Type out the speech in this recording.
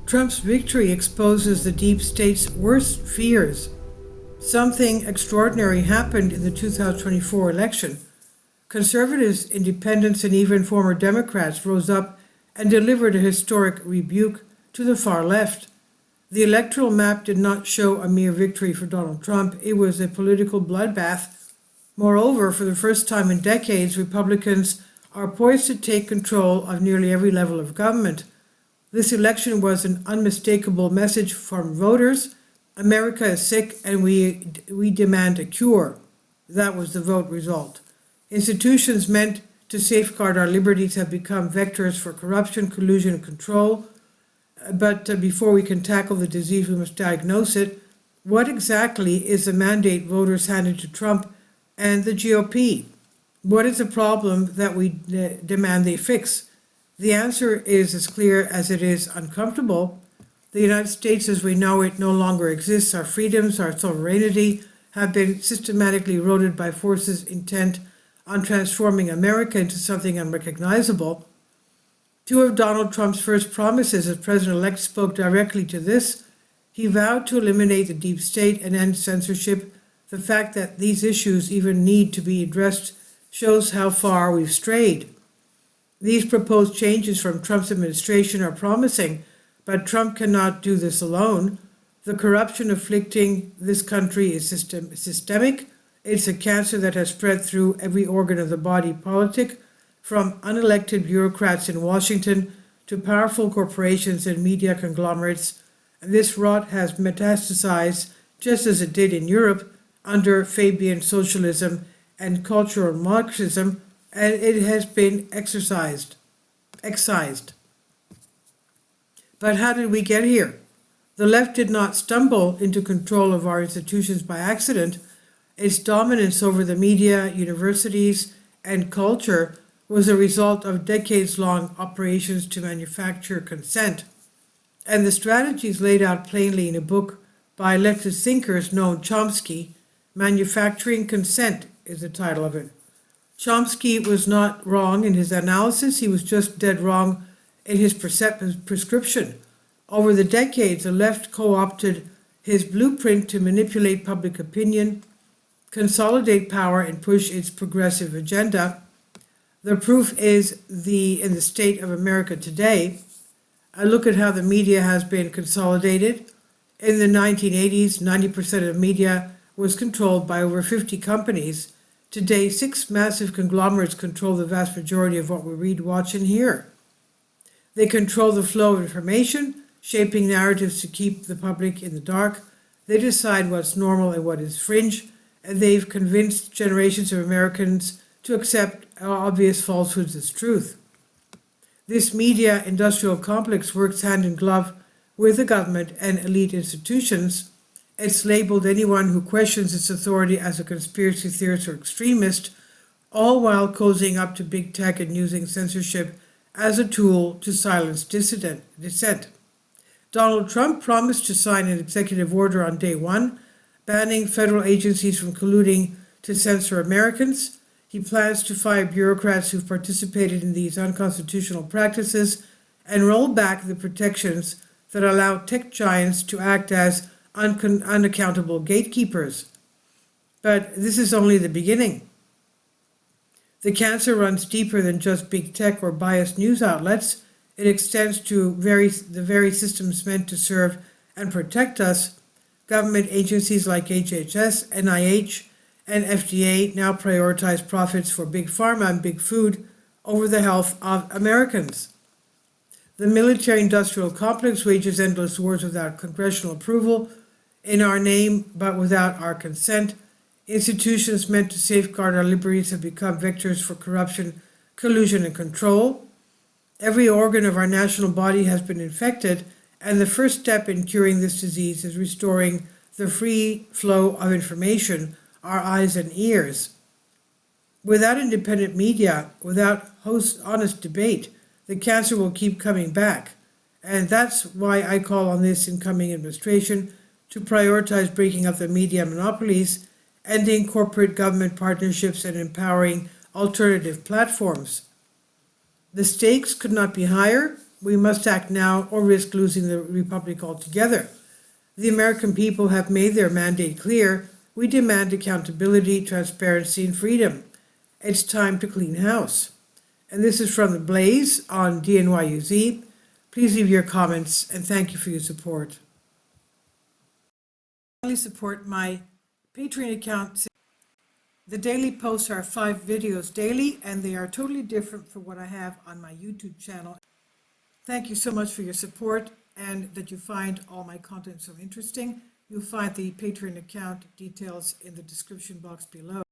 Trump's victory exposes the deep state's worst fears. Something extraordinary happened in the 2024 election. Conservatives, independents, and even former Democrats rose up and delivered a historic rebuke to the far left. The electoral map did not show a mere victory for Donald Trump, it was a political bloodbath. Moreover, for the first time in decades, Republicans are poised to take control of nearly every level of government. This election was an unmistakable message from voters. America is sick and we demand a cure. That was the vote result. Institutions meant to safeguard our liberties have become vectors for corruption, collusion, and control. But before we can tackle the disease, we must diagnose it. What exactly is the mandate voters handed to Trump and the GOP? What is the problem that we demand they fix? The answer is as clear as it is uncomfortable. The United States as we know it no longer exists. Our freedoms, our sovereignty have been systematically eroded by forces intent on transforming America into something unrecognizable. Two of Donald Trump's first promises as president-elect spoke directly to this. He vowed to eliminate the deep state and end censorship. The fact that these issues even need to be addressed shows how far we've strayed. These proposed changes from Trump's administration are promising, but Trump cannot do this alone. The corruption afflicting this country is systemic. It's a cancer that has spread through every organ of the body politic, from unelected bureaucrats in Washington to powerful corporations and media conglomerates. And this rot has metastasized, just as it did in Europe, under Fabian socialism and cultural Marxism, and it has been excised. But how did we get here? The left did not stumble into control of our institutions by accident. Its dominance over the media, universities, and culture was a result of decades-long operations to manufacture consent. And the strategies laid out plainly in a book by leftist thinkers Noam Chomsky, Manufacturing Consent is the title of it. Chomsky was not wrong in his analysis, he was just dead wrong in his prescription. Over the decades, the left co-opted his blueprint to manipulate public opinion, consolidate power, and push its progressive agenda. The proof is in the state of America today. I look at how the media has been consolidated. In the 1980s, 90% of media was controlled by over 50 companies. Today, 6 massive conglomerates control the vast majority of what we read, watch, and hear. They control the flow of information, shaping narratives to keep the public in the dark. They decide what's normal and what is fringe, and they've convinced generations of Americans to accept obvious falsehoods as truth. This media industrial complex works hand in glove with the government and elite institutions. It's labeled anyone who questions its authority as a conspiracy theorist or extremist, all while cozying up to big tech and using censorship as a tool to silence dissent. Donald Trump promised to sign an executive order on day one, banning federal agencies from colluding to censor Americans. He plans to fire bureaucrats who've participated in these unconstitutional practices and roll back the protections that allow tech giants to act as unaccountable gatekeepers. But this is only the beginning. The cancer runs deeper than just big tech or biased news outlets. It extends to the very systems meant to serve and protect us. Government agencies like HHS, NIH, and FDA now prioritize profits for big pharma and big food over the health of Americans. The military-industrial complex wages endless wars without congressional approval, in our name but without our consent. Institutions meant to safeguard our liberties have become vectors for corruption, collusion, and control. Every organ of our national body has been infected, and the first step in curing this disease is restoring the free flow of information, our eyes and ears. Without independent media, without honest debate, the cancer will keep coming back. And that's why I call on this incoming administration to prioritize breaking up the media monopolies, ending corporate government partnerships, and empowering alternative platforms. The stakes could not be higher. We must act now or risk losing the republic altogether. The American people have made their mandate clear. We demand accountability, transparency, and freedom. It's time to clean house. And this is from The Blaze on DNYUZ. Please leave your comments and thank you for your support. Finally, support my Patreon account. The daily posts are 5 videos daily, and they are totally different from what I have on my YouTube channel. Thank you so much for your support and that you find all my content so interesting. You'll find the Patreon account details in the description box below.